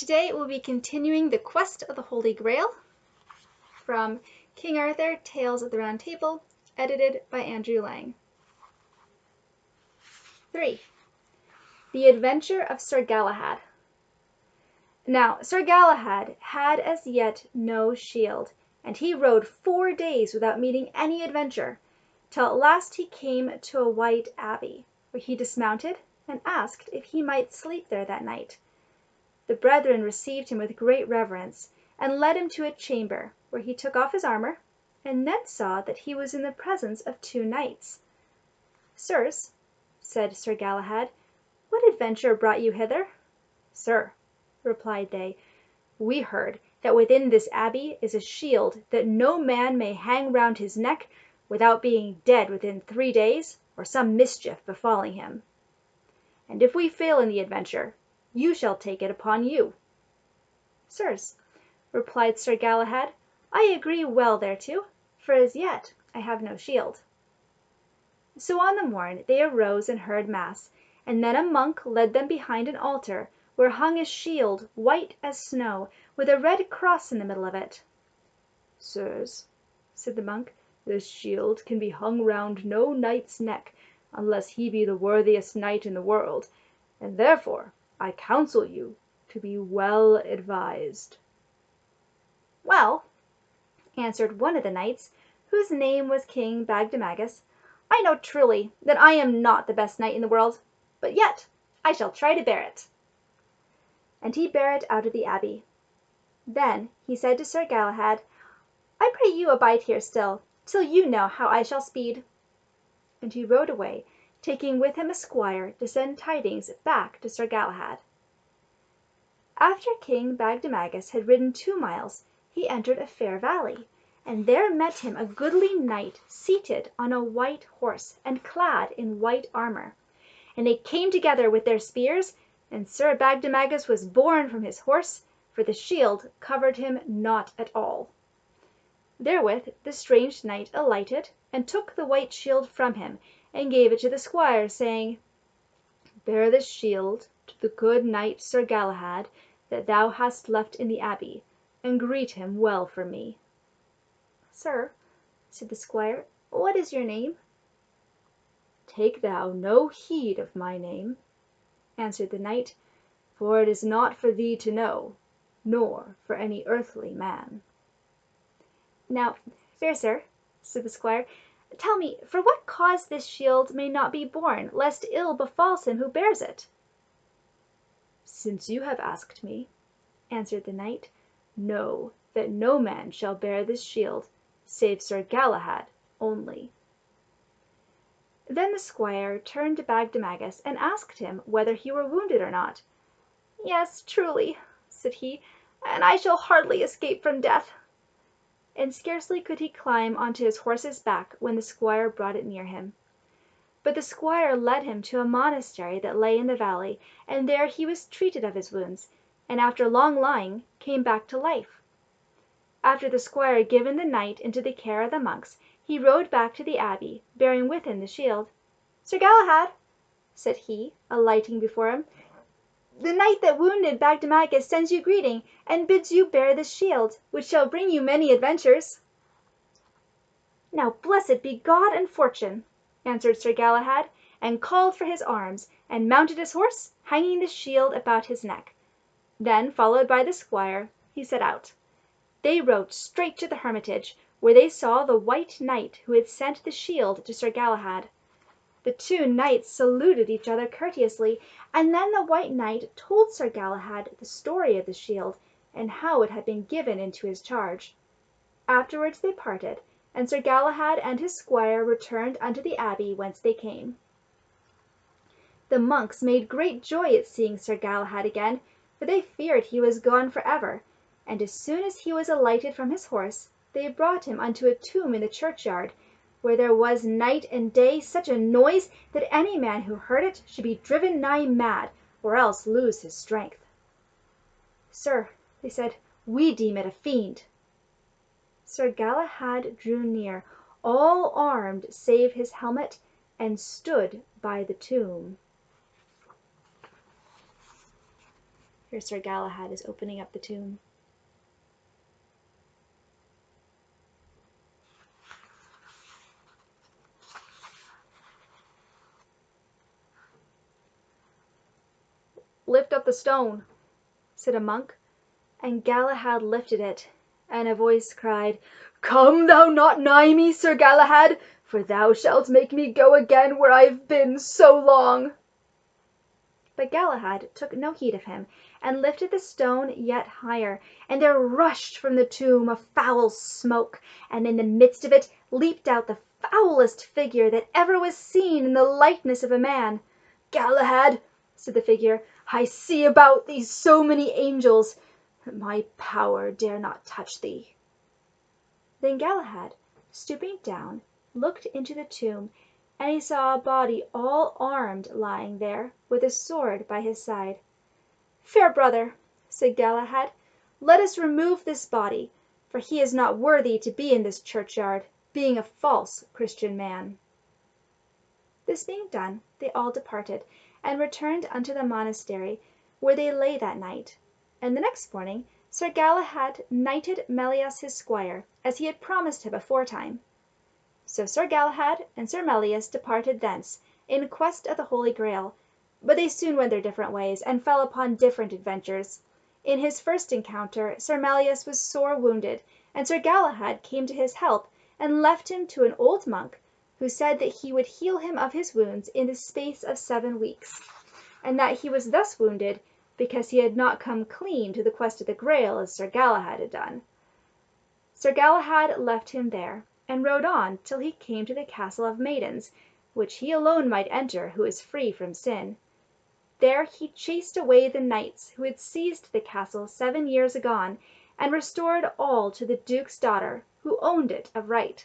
Today we'll be continuing the Quest of the Holy Grail from King Arthur, Tales of the Round Table, edited by Andrew Lang. 3. The Adventure of Sir Galahad. Now, Sir Galahad had as yet no shield, and he rode 4 days without meeting any adventure, till at last he came to a white abbey, where he dismounted and asked if he might sleep there that night. The brethren received him with great reverence, and led him to a chamber, where he took off his armor, and then saw that he was in the presence of 2 knights. "Sirs," said Sir Galahad, "what adventure brought you hither?" "Sir," replied they, "we heard that within this abbey is a shield that no man may hang round his neck without being dead within 3 days, or some mischief befalling him. And if we fail in the adventure, you shall take it upon you." "Sirs," replied Sir Galahad, "I agree well thereto, for as yet I have no shield." So on the morn they arose and heard mass, and then a monk led them behind an altar, where hung a shield white as snow, with a red cross in the middle of it. "Sirs," said the monk, "this shield can be hung round no knight's neck, unless he be the worthiest knight in the world, and therefore I counsel you to be well advised." "Well," answered one of the knights, whose name was King Bagdemagus, "I know truly that I am not the best knight in the world, but yet I shall try to bear it." And he bare it out of the abbey. Then he said to Sir Galahad, "I pray you abide here still, till you know how I shall speed." And he rode away, taking with him a squire to send tidings back to Sir Galahad. After King Bagdemagus had ridden 2 miles, he entered a fair valley, and there met him a goodly knight seated on a white horse, and clad in white armor. And they came together with their spears, and Sir Bagdemagus was borne from his horse, for the shield covered him not at all. Therewith the strange knight alighted, and took the white shield from him, and gave it to the squire, saying, "Bear this shield to the good knight Sir Galahad that thou hast left in the abbey, and greet him well for me." "Sir," said the squire, "what is your name?" "Take thou no heed of my name," answered the knight, "for it is not for thee to know, nor for any earthly man." "Now, fair sir," said the squire, "tell me for what cause this shield may not be borne, lest ill befalls him who bears it." "Since you have asked me," answered the knight, "know that no man shall bear this shield save Sir Galahad only." Then the squire turned to Bagdemagus and asked him whether he were wounded or not. "Yes, truly," said he, "and I shall hardly escape from death." And scarcely could he climb onto his horse's back when the squire brought it near him. But the squire led him to a monastery that lay in the valley, and there he was treated of his wounds, and after long lying came back to life. After the squire had given the knight into the care of the monks, he rode back to the abbey, bearing with him the shield. "Sir Galahad," said he, alighting before him, "the knight that wounded Bagdemagus sends you greeting, and bids you bear this shield, which shall bring you many adventures." "Now blessed be God and fortune," answered Sir Galahad, and called for his arms, and mounted his horse, hanging the shield about his neck. Then, followed by the squire, he set out. They rode straight to the hermitage, where they saw the white knight who had sent the shield to Sir Galahad. The 2 knights saluted each other courteously, and then the white knight told Sir Galahad the story of the shield, and how it had been given into his charge. Afterwards they parted, and Sir Galahad and his squire returned unto the abbey whence they came. The monks made great joy at seeing Sir Galahad again, for they feared he was gone for ever, and as soon as he was alighted from his horse, they brought him unto a tomb in the churchyard, where there was night and day such a noise that any man who heard it should be driven nigh mad, or else lose his strength. "Sir," they said, "we deem it a fiend." Sir Galahad drew near, all armed save his helmet, and stood by the tomb. Here Sir Galahad is opening up the tomb. "Lift up the stone," said a monk, and Galahad lifted it, and a voice cried, "Come thou not nigh me, Sir Galahad, for thou shalt make me go again where I've been so long." But Galahad took no heed of him, and lifted the stone yet higher, and there rushed from the tomb a foul smoke, and in the midst of it leaped out the foulest figure that ever was seen in the likeness of a man. "Galahad," said the figure, "I see about thee so many angels, that my power dare not touch thee." Then Galahad, stooping down, looked into the tomb, and he saw a body all armed lying there, with a sword by his side. "Fair brother," said Galahad, "let us remove this body, for he is not worthy to be in this churchyard, being a false Christian man." This being done, they all departed, and returned unto the monastery, where they lay that night. And the next morning Sir Galahad knighted Melias his squire, as he had promised him aforetime. So Sir Galahad and Sir Melias departed thence, in quest of the Holy Graal, but they soon went their different ways, and fell upon different adventures. In his first encounter Sir Melias was sore wounded, and Sir Galahad came to his help, and left him to an old monk, who said that he would heal him of his wounds in the space of 7 weeks, and that he was thus wounded because he had not come clean to the quest of the Graal as Sir Galahad had done. Sir Galahad left him there, and rode on till he came to the castle of maidens, which he alone might enter who is free from sin. There he chased away the knights who had seized the castle 7 years agone, and restored all to the duke's daughter, who owned it of right.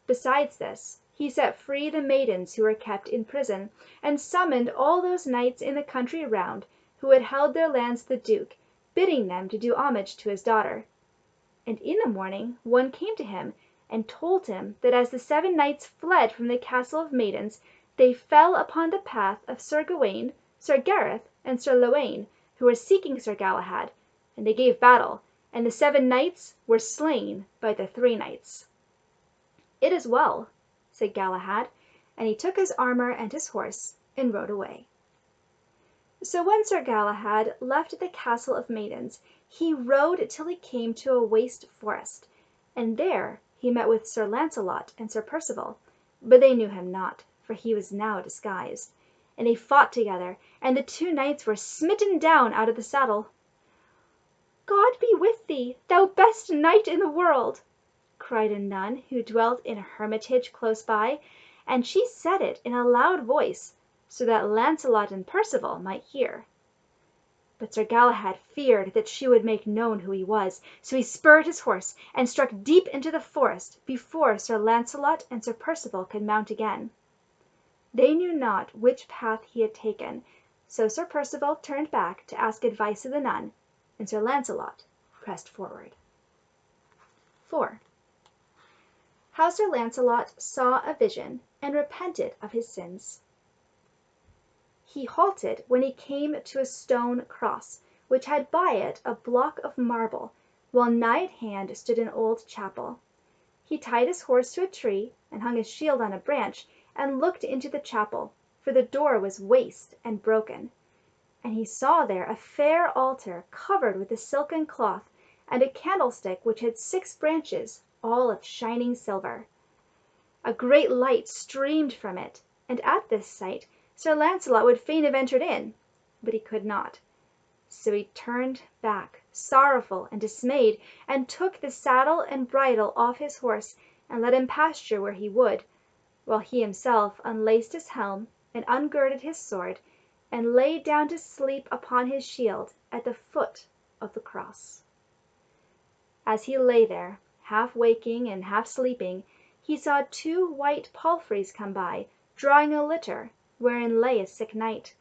Besides this, he set free the maidens who were kept in prison, and summoned all those knights in the country round who had held their lands to the duke, bidding them to do homage to his daughter. And in the morning one came to him, and told him that as the 7 knights fled from the castle of maidens, they fell upon the path of Sir Gawain, Sir Gareth, and Sir Lavaine, who were seeking Sir Galahad, and they gave battle, and the 7 knights were slain by the 3 knights. "It is well," said Galahad, and he took his armor and his horse, and rode away. So when Sir Galahad left the castle of maidens, he rode till he came to a waste forest, and there he met with Sir Lancelot and Sir Percival, but they knew him not, for he was now disguised, and they fought together, and the 2 knights were smitten down out of the saddle. "God be with thee, thou best knight in the world," cried a nun who dwelt in a hermitage close by, and she said it in a loud voice, so that Lancelot and Percival might hear. But Sir Galahad feared that she would make known who he was, so he spurred his horse, and struck deep into the forest before Sir Lancelot and Sir Percival could mount again. They knew not which path he had taken, so Sir Percival turned back to ask advice of the nun, and Sir Lancelot pressed forward. 4. How Sir Lancelot saw a vision, and repented of his sins. He halted when he came to a stone cross, which had by it a block of marble, while nigh at hand stood an old chapel. He tied his horse to a tree, and hung his shield on a branch, and looked into the chapel, for the door was waste and broken. And he saw there a fair altar covered with a silken cloth, and a candlestick which had 6 branches, all of shining silver. A great light streamed from it, and at this sight Sir Lancelot would fain have entered in, but he could not. So he turned back, sorrowful and dismayed, and took the saddle and bridle off his horse, and let him pasture where he would, while he himself unlaced his helm, and ungirded his sword, and lay down to sleep upon his shield at the foot of the cross. As he lay there, half waking and half sleeping, he saw 2 white palfreys come by, drawing a litter, wherein lay a sick knight.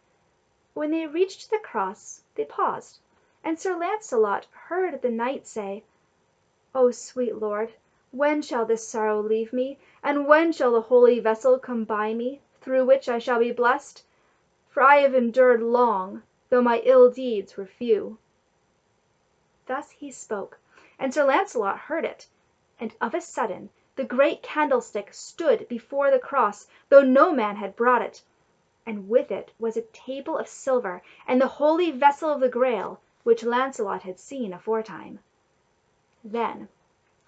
When they reached the cross, they paused, and Sir Lancelot heard the knight say, "O sweet Lord, when shall this sorrow leave me, and when shall the holy vessel come by me, through which I shall be blessed? For I have endured long, though my ill deeds were few." Thus he spoke, and Sir Launcelot heard it, and of a sudden the great candlestick stood before the cross, though no man had brought it, and with it was a table of silver, and the holy vessel of the Graal, which Launcelot had seen aforetime. Then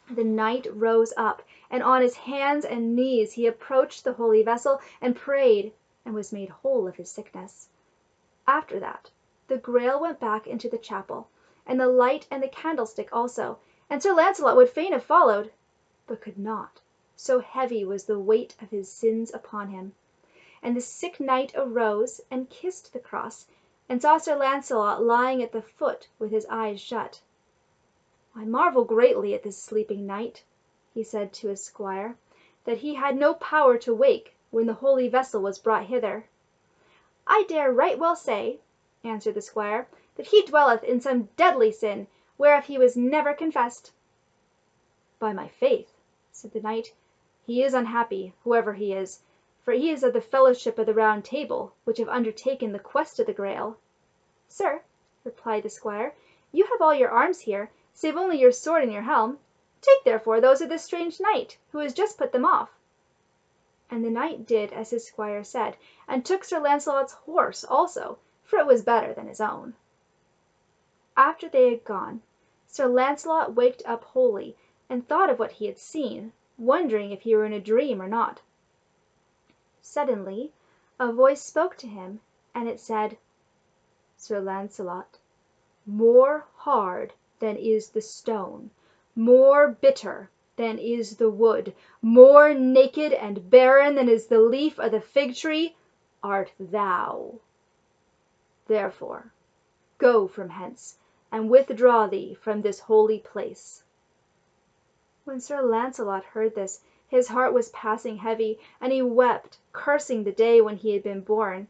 the knight rose up, and on his hands and knees he approached the holy vessel, and prayed, and was made whole of his sickness. After that the Graal went back into the chapel, and the light and the candlestick also, and Sir Launcelot would fain have followed, but could not, so heavy was the weight of his sins upon him. And the sick knight arose and kissed the cross, and saw Sir Launcelot lying at the foot with his eyes shut. "I marvel greatly at this sleeping knight," he said to his squire, "that he had no power to wake when the holy vessel was brought hither." "I dare right well say," answered the squire, "that he dwelleth in some deadly sin, whereof he was never confessed." "By my faith," said the knight, "he is unhappy, whoever he is, for he is of the fellowship of the Round Table, which have undertaken the quest of the Graal." "Sir," replied the squire, "you have all your arms here, save only your sword and your helm. Take therefore those of this strange knight, who has just put them off." And the knight did as his squire said, and took Sir Launcelot's horse also, for it was better than his own. After they had gone, Sir Launcelot waked up wholly, and thought of what he had seen, wondering if he were in a dream or not. Suddenly a voice spoke to him, and it said, "Sir Launcelot, more hard than is the stone, more bitter than is the wood, more naked and barren than is the leaf of the fig tree, art thou. Therefore go from hence, and withdraw thee from this holy place." When Sir Launcelot heard this, his heart was passing heavy, and he wept, cursing the day when he had been born.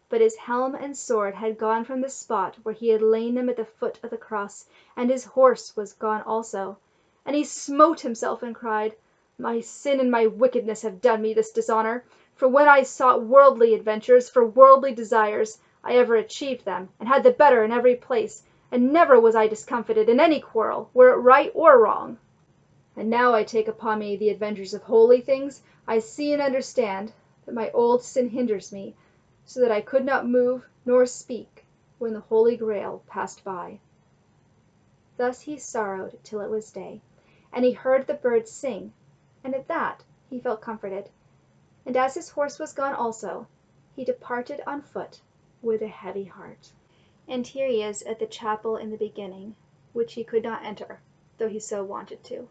But his helm and sword had gone from the spot where he had laid them at the foot of the cross, and his horse was gone also. And he smote himself and cried, "My sin and my wickedness have done me this dishonor, for when I sought worldly adventures for worldly desires, I ever achieved them, and had the better in every place, and never was I discomfited in any quarrel, were it right or wrong. And now I take upon me the adventures of holy things, I see and understand that my old sin hinders me, so that I could not move nor speak when the Holy Grail passed by." Thus he sorrowed till it was day, and he heard the birds sing, and at that he felt comforted. And as his horse was gone also, he departed on foot with a heavy heart. And here he is at the chapel in the beginning, which he could not enter, though he so wanted to.